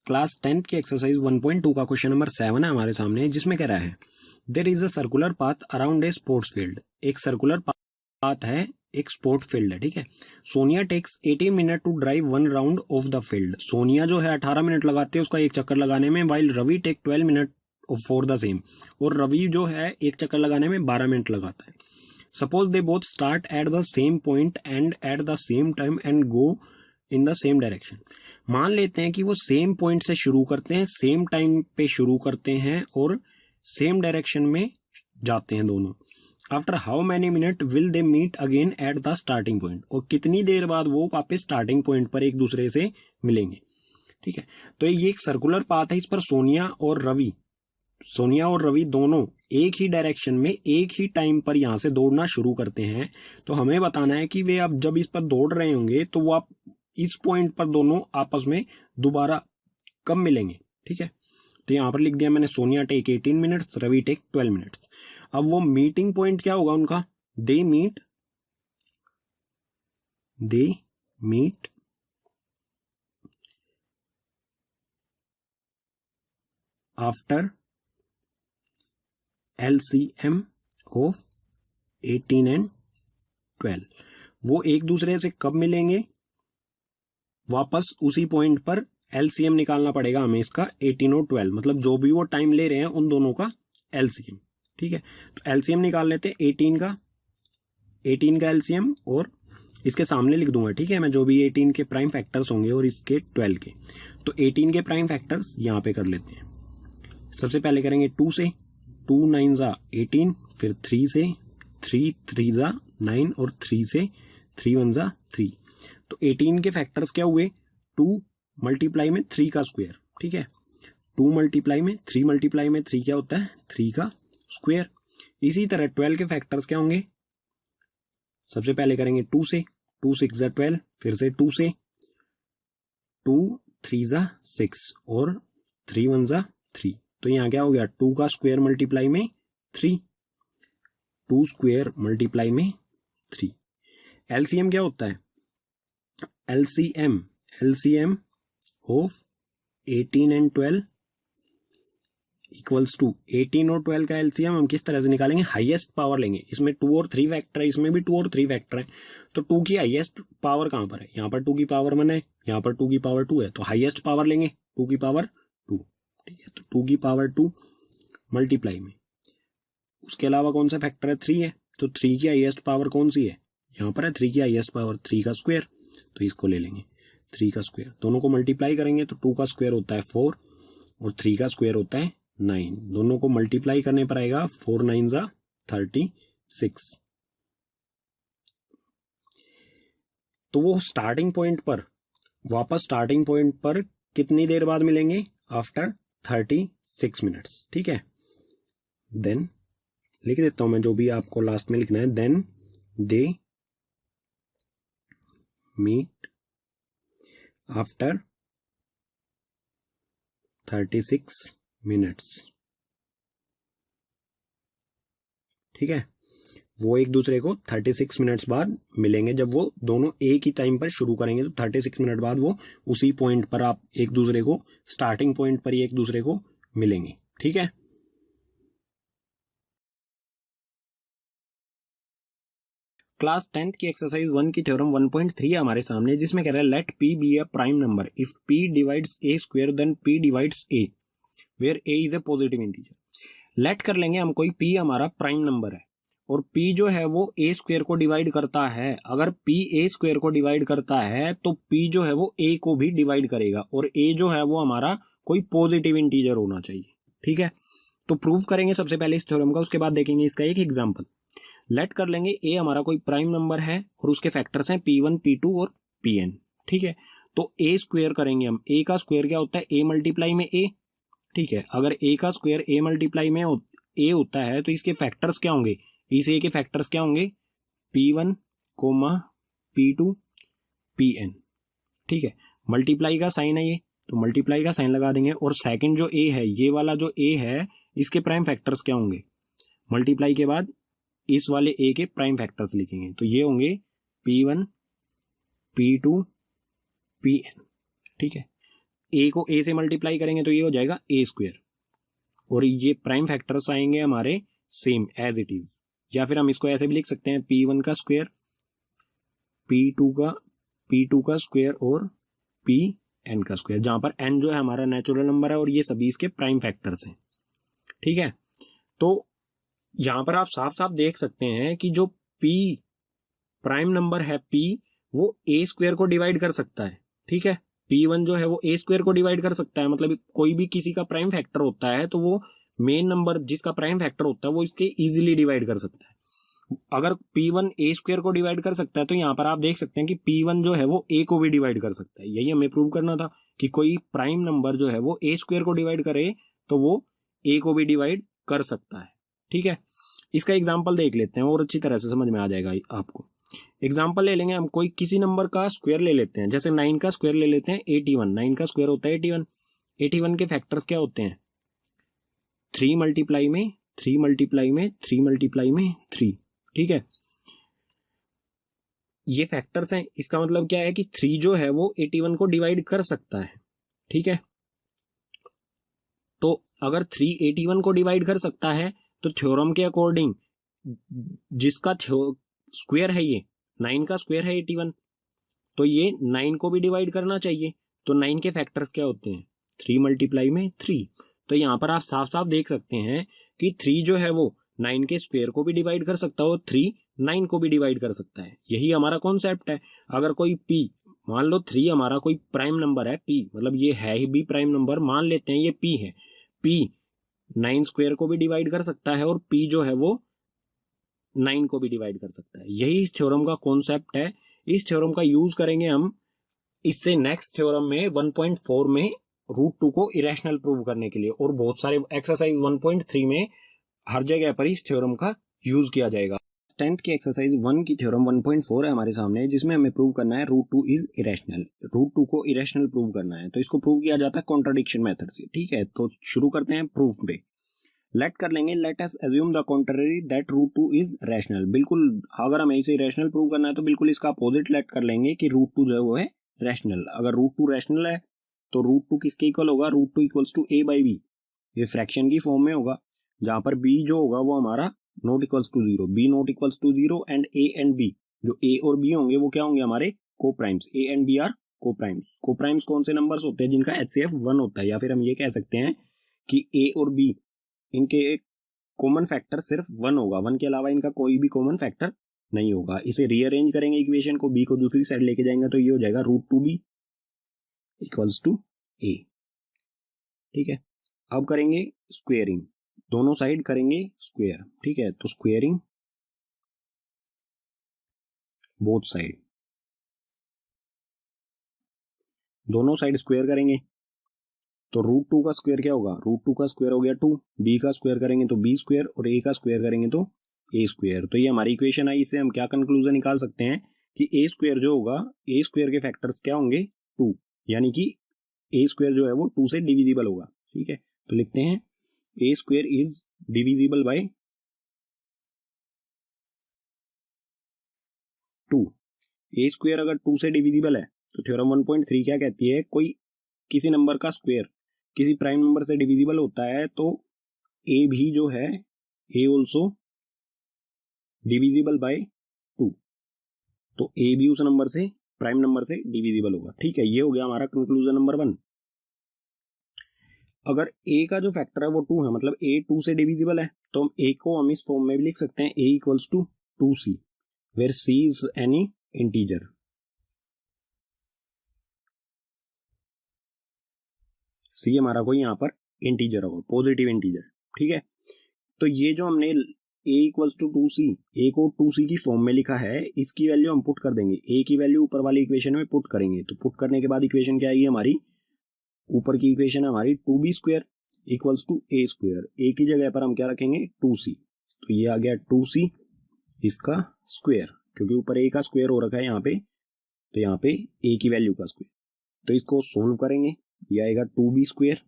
Class 10 की exercise 1.2 का question number 7 है हमारे सामने, जिसमें कह रहा है there is a circular path around a sports field. एक सर्कुलर पाथ है, एक स्पोर्ट फील्ड है, ठीक है। Sonia takes 18 minute to drive 1 round of the field. Sonia जो है 18 मिनट लगाते हैं उसका एक चक्कर लगाने में, while Ravi take 12 minute for the same. और रवि जो है एक चक्कर लगाने में 12 मिनट लगाता है। Suppose they both start at the same point and at the same time and go in the same direction. मान लेते हैं कि वो सेम पॉइंट से शुरू करते हैं, सेम टाइम पे शुरू करते हैं और सेम डायरेक्शन में जाते हैं दोनों। After how many minute will they meet again at the starting point. और कितनी देर बाद वो वापस स्टार्टिंग पॉइंट पर एक दूसरे से मिलेंगे, ठीक है। तो ये एक सर्कुलर पाथ है, इस पर सोनिया और रवि दोनों एक ही डायरेक्शन में एक ही टाइम पर यहां से दौड़ना शुरू करते हैं। तो हमें बताना है कि वे अब जब इस पर दौड़ रहे होंगे तो वो आप इस पॉइंट पर दोनों आपस में दोबारा कब मिलेंगे, ठीक है। तो यहां पर लिख दिया मैंने Sonia take 18 minutes, Ravi take 12 minutes. अब वो मीटिंग पॉइंट क्या होगा उनका? They meet after LCM of 18 and 12। वो एक दूसरे से कब मिलेंगे? वापस उसी पॉइंट पर LCM निकालना पड़ेगा हमें इसका 18 और 12, मतलब जो भी वो टाइम ले रहे हैं उन दोनों का LCM, ठीक है। तो LCM निकाल लेते हैं 18 का LCM और इसके सामने लिख दूंगा, ठीक है मैं, जो भी 18 के प्राइम फैक्टर्स होंगे और इसके 12 के। तो 18 के प्राइम फैक्टर्स यहां पे कर लेते हैं। सबसे पहले करेंगे 2 से, 2 9 जा 18, फिर 3 से, 3 3 जा 9 और 3 से 3 1 जा 3। तो 18 के फैक्टर्स क्या हुए? 2 मल्टीप्लाई में 3 का स्क्वायर, ठीक है। 2 मल्टीप्लाई में 3 मल्टीप्लाई में 3 क्या होता है? 3 का स्क्वायर। इसी तरह 12 के फैक्टर्स क्या होंगे? सबसे पहले करेंगे 2 से, 2 6 जा 12, फिर से 2 से, 2 3 जा 6 और 3 1 जा 3। तो यहां क्या हो गया? 2 का स्क्वायर मल्टीप्लाई में 3, 2 स्क्वायर मल्टीप्लाई में 3। LCM क्या होता है? LCM of 18 and 12 equals to 18 और 12 का LCM हम किस तरह से निकालेंगे? हाईएस्ट पावर लेंगे। इसमें 2 और 3 फैक्टर है, इसमें भी 2 और 3 फैक्टर है। तो 2 की हाईएस्ट पावर कहां पर है? यहाँ पर 2 की पावर 1 है, यहाँ पर 2 की पावर 2 है, तो हाईएस्ट पावर लेंगे 2 की पावर 2, ठीक है। तो 2 की पावर 2 मल्टीप्लाई में उसके अलावा कौन सा फैक्टर है? 3 है। तो 3 की हाईएस्ट पावर कौन सी है? यहाँ पर है 3 की हाईएस्ट पावर 3 का स्क्वायर, तो इसको ले लेंगे 3 का स्क्वायर। दोनों को मल्टीप्लाई करेंगे तो 2 का स्क्वायर होता है 4 और 3 का स्क्वायर होता है 9। दोनों को मल्टीप्लाई करने पर आएगा 4 9 जा 36। तो वो स्टार्टिंग पॉइंट पर वापस स्टार्टिंग पॉइंट पर कितनी देर बाद मिलेंगे? आफ्टर 36 मिनट्स, ठीक है। देन लिख देता हूं मैं जो भी आपको लास्ट में लिखना है। Then they meet after 36 minutes, ठीक है। वो एक दूसरे को 36 मिनट्स बाद मिलेंगे। जब वो दोनों एक ही टाइम पर शुरू करेंगे तो 36 मिनट बाद वो उसी पॉइंट पर आप एक दूसरे को स्टार्टिंग पॉइंट पर ही एक दूसरे को मिलेंगे, ठीक है। क्लास 10 की एक्सरसाइज 1 की थ्योरम 1.3 है हमारे सामने, जिसमें कह रहा है let P be a prime number if P divides A square then P divides A where A is a positive integer. Let कर लेंगे हम, कोई P हमारा प्राइम नंबर है और P जो है वो A स्क्वायर को डिवाइड करता है। अगर P A स्क्वायर को डिवाइड करता है तो P जो है वो A को भी डिवाइड करेगा और A जो है वो हमारा कोई पॉजिटिव इंटीजर होना चाहिए, ठीक है। तो प्रूव करेंगे सबसे पहले इस थ्योरम का, उसके बाद देखेंगे इसका एक एग्जांपल। लेट कर लेंगे A हमारा कोई प्राइम नंबर है और उसके फैक्टर्स हैं P1 P2 और Pn, ठीक है। तो A स्क्वायर करेंगे हम। A का स्क्वायर क्या होता है? A मल्टीप्लाई में A, ठीक है। अगर A का स्क्वायर A मल्टीप्लाई में A होता है तो इसके फैक्टर्स क्या होंगे? इस A के फैक्टर्स क्या होंगे? P1, P2, Pn, ठीक है। मल्टीप्लाई का साइन है ये, तो मल्टीप्लाई का साइन लगा देंगे। और सेकंड जो A है, ये वाला जो A है, इसके प्राइम फैक्टर्स क्या होंगे? मल्टीप्लाई के बाद इस वाले A के प्राइम फैक्टर्स लिखेंगे, तो ये होंगे P1, P2, Pn, ठीक है। ए को ए से मल्टीप्लाई करेंगे तो ये हो जाएगा ए स्क्वायर, और ये प्राइम फैक्टर्स आएंगे हमारे सेम एज इट इज। या फिर हम इसको ऐसे भी लिख सकते हैं P1 का स्क्वायर, P2 का स्क्वायर और Pn का स्क्वायर, जहां पर n जो है हमारा नेचुरल नंबर है और ये सभी इसके प्राइम फैक्टर्स हैं। ठीक है, तो यहां पर आप साफ साफ देख सकते हैं कि जो P प्राइम नंबर है P, वो ए स्क्वायर को डिवाइड कर सकता है। ठीक है, P1 जो है वो ए स्क्वायर को डिवाइड कर सकता है, मतलब कोई भी किसी का प्राइम फैक्टर होता है तो वो मेन नंबर जिसका प्राइम फैक्टर होता है वो इसके इजीली डिवाइड कर सकता है। अगर P1 ए स्क्वायर को डिवाइड कर सकता है तो यहाँ पर आप देख सकते हैं कि P1 जो है वो ए को भी डिवाइड कर सकता है। यही हमें प्रूव करना था कि कोई प्राइम नंबर जो है वो ए स्क्वायर को डिवाइड करे तो वो ए को भी डिवाइड कर सकता है। ठीक है, इसका एग्जाम्पल देख लेते हैं और अच्छी तरह से समझ में आ जाएगा आपको। एग्जाम्पल ले लेंगे हम, कोई किसी नंबर का स्क्वायर ले लेते हैं, जैसे 9 का स्क्वायर ले लेते हैं 81। 9 का स्क्वायर होता है 81। 81 के फैक्टर्स क्या होते हैं? 3 मल्टीप्लाई में 3 मल्टीप्लाई में 3 मल्टीप्लाई में 3। ठीक है, ये फैक्टर्स हैं। इसका मतलब क्या है कि 3 जो है वो 81 को डिवाइड कर सकता है। ठीक है, तो अगर 3 81 को डिवाइड कर सकता है तो थ्योरम के अकॉर्डिंग जिसका स्क्वायर है ये 9 का स्क्वायर है 81, तो ये 9 को भी डिवाइड करना चाहिए। तो 9 के फैक्टर्स क्या होते हैं? 3 मल्टीप्लाई में 3। तो यहाँ पर आप साफ साफ देख सकते हैं कि 3 जो है वो 9 के स्क्वायर को भी डिवाइड कर सकता है और 3 9 को भी डिवाइड कर सकता है। यही हमारा कॉन्सेप्ट है। अगर कोई P, मान लो 3 हमारा कोई प्राइम नंबर है P, मतलब ये है ही भी प्राइम नंबर, मान लेते हैं ये P है। P 9 स्क्वायर को भी डिवाइड कर सकता है और P जो है वो 9 को भी डिवाइड कर सकता है। यही इस थ्योरम का कॉन्सेप्ट है। इस थ्योरम का यूज करेंगे हम इससे नेक्स्ट थ्योरम में 1.4 में √2 को इरेशनल प्रूव करने के लिए, और बहुत सारे एक्सरसाइज 1.3 में हर जगह पर इस थ्योरम का यूज किया जाएगा। 10th की एक्सरसाइज 1 की थ्योरम 1.4 है हमारे सामने, जिसमें हमें प्रूव करना है √2 इज इरेशनल। √2 को इरेशनल प्रूव करना है, तो इसको प्रूव किया जाता है कॉन्ट्राडिक्शन मेथड से। ठीक है, तो शुरू करते हैं प्रूफ पे। लेट कर लेंगे, let us assume the contrary that √2 is rational. बिल्कुल, अगर हमें इसे रैशनल प्रूव करना है तो बिल्कुल इसका अपोजिट लेट कर लेंगे कि √2 जो है वो है रैशनल। अगर √2 रैशनल है तो √2 किसके इक्वल होगा? √2 equals to a by b. ये फ्रैक्शन की फॉर्म में होगा, जहां पर b जो होगा वो हमारा not equals to 0, b not equals to 0 and a and b, जो a और b होंगे वो क्या होंगे? हमारे coprimes. a and b are coprimes. Coprimes कौन से नंबर्स होते हैं? जिनका HCF 1 होता है, या फिर हम ये कह सकते हैं कि a और b इनके कॉमन फैक्टर सिर्फ 1 होगा, 1 के अलावा इनका कोई भी कॉमन फैक्टर नहीं होगा। इसे रीअरेंज करेंगे इक्वेशन को, b को दूसरी साइड लेके जाएंगे तो ये हो जाएगा √2b इक्वल्स टू a। ठीक है, अब करेंगे स्क्वेयरिंग, दोनों साइड करेंगे स्क्वेयर। ठीक है, तो स्क्वेयरिंग बोथ साइड, दोनों साइड स्क्वेयर करेंगे तो √2 का स्क्वायर क्या होगा? √2 का स्क्वायर हो गया 2, b का स्क्वायर करेंगे तो b स्क्वायर, और a का स्क्वायर करेंगे तो a स्क्वायर। तो ये हमारी इक्वेशन आई। इससे हम क्या कंक्लूजन निकाल सकते हैं कि a स्क्वायर जो होगा, a स्क्वायर के फैक्टर्स क्या होंगे? 2, यानी कि a स्क्वायर जो है वो 2 से डिविजिबल होगा। ठीक है, तो लिखते हैं a square is divisible by 2। a square अगर 2 से डिविजिबल है तो थ्योरम 1.3 क्या कहती है? कोई किसी नंबर का स्क्वायर किसी प्राइम नंबर से डिविजिबल होता है तो a भी जो है a ऑल्सो डिविजिबल बाय 2, तो a भी उस नंबर से प्राइम नंबर से डिविजिबल होगा। ठीक है, ये हो गया हमारा कंक्लूजन नंबर 1। अगर a का जो फैक्टर है वो 2 है, मतलब a 2 से डिविजिबल है, तो हम a को हम इस फॉर्म में भी लिख सकते हैं a equals to 2c, where c is any integer. c हमारा कोई यहाँ पर इंटीजर होगा, पॉजिटिव इंटीजर। ठीक है, तो ये जो हमने a equals to 2c, a को 2c की फॉर्म में लिखा है, इसकी वैल्यू हम पुट कर देंगे। a की वैल्यू ऊपर वाली इक्वेशन में पुट करेंगे, तो पुट करने के बाद इक्वेशन क्या आएगी हमारी? ऊपर की इक्वेशन है हमारी 2b square equals to a square. a की जगह पर हम क्या रखेंगे? 2c, तो ये आ गया 2c इसका स्क्वायर, क्योंकि ऊपर a का स्क्वायर हो रखा है यहाँ पे, तो यहाँ पे a की वैल्यू का स्क्वायर। तो इसको सोल्व करेंगे, ये आएगा 2b स्क्वायर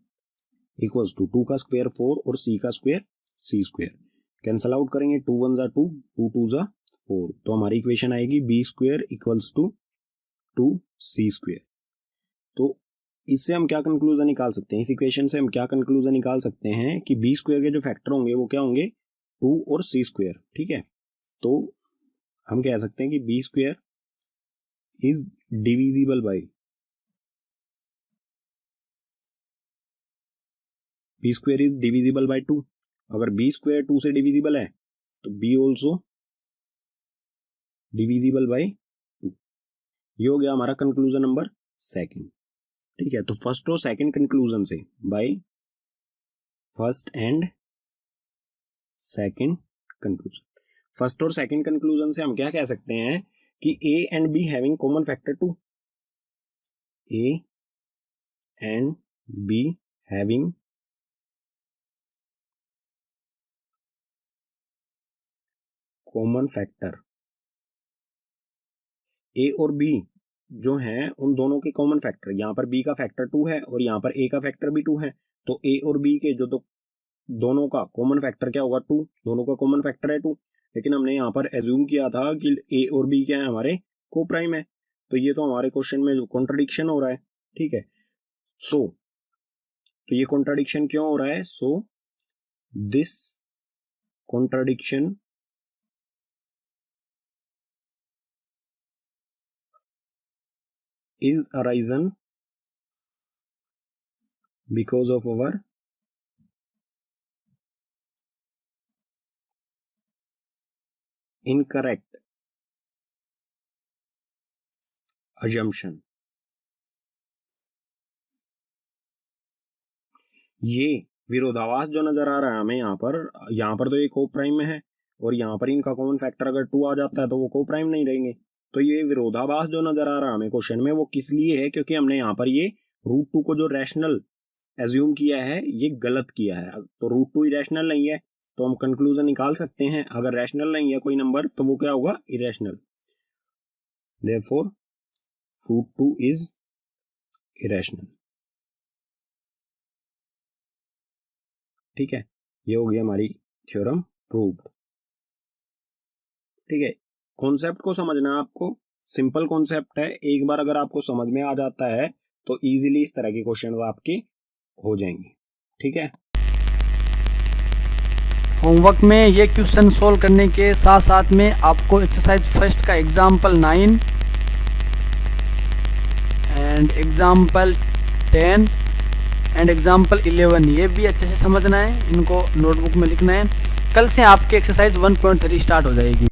इक्वल्स टू 2 का स्क्वायर 4 और c का square c square. Cancel out करेंगे, 2 1 जा 2, 2 2 जा 4, तो हमारी इक्वेशन आएगी b square equals to 2c square. तो इससे हम क्या कंक्लूजन निकाल सकते हैं, इस इक्वेशन से हम क्या कंक्लूजन निकाल सकते हैं कि बी स्क्वायर के जो फैक्टर होंगे वो क्या होंगे 2 और सी स्क्वायर। ठीक है, तो हम कह सकते हैं कि b square is divisible by b square is divisible by 2। अगर बी स्क्वायर 2 से डिविजिबल है तो बी ऑल्सो डिविजिबल बाई 2। ये हो गया हमारा कंक्लूजन नंबर सेकंड। ठीक है, तो फर्स्ट और सेकंड कंक्लूजन से by first and second conclusion, first और सेकंड कंक्लूजन से हम क्या कह सकते हैं कि A and B having common factor 2, A and B having common factor, A और बी जो हैं उन दोनों के कॉमन फैक्टर, यहाँ पर बी का फैक्टर 2 है और यहाँ पर ए का फैक्टर भी 2 है, तो ए और बी के जो दोनों का कॉमन फैक्टर क्या होगा 2, दोनों का कॉमन फैक्टर है 2। लेकिन हमने यहाँ पर एज्यूम किया था कि ए और बी क्या है हमारे को प्राइम है, तो ये तो हमारे क्वेश्चन में कॉन्ट्रडिक्शन हो रहा है। ठीक है, तो ये कॉन्ट्रडिक्शन क्यों हो रहा है, so this contradiction is arisen because of our incorrect assumption। ये विरोधाभास जो नजर आ रहा है हमें यहाँ पर तो ये को प्राइम में है और यहाँ पर इनका कॉमन फैक्टर अगर 2 आ जाता है तो वो को प्राइम नहीं रहेंगे। तो ये विरोधाभास जो नजर आ रहा है हमें क्वेश्चन में वो किस लिए है, क्योंकि हमने यहाँ पर ये √2 को जो रैशनल एज्यूम किया है ये गलत किया है। तो √2 इरेशनल नहीं है तो हम कंक्लूजन निकाल सकते हैं अगर रैशनल नहीं है कोई नंबर तो वो क्या होगा इरेशनल, देयरफॉर √2 इज इरेशनल। ठीक है, ये हो गई हमारी थ्योरम प्रूव्ड। ठीक है, कॉन्सेप्ट को समझना है आपको, सिंपल कॉन्सेप्ट है, एक बार अगर आपको समझ में आ जाता है तो इजीली इस तरह के क्वेश्चन आपके हो जाएंगे। ठीक है, होमवर्क में ये क्वेश्चन सोल्व करने के साथ साथ में आपको एक्सरसाइज फर्स्ट का example 9 and example 10 and example 11 ये भी अच्छे से समझना है, इनको नोटबुक में लिखना है। कल से आपकी एक्सरसाइज 1.3 स्टार्ट हो जाएगी।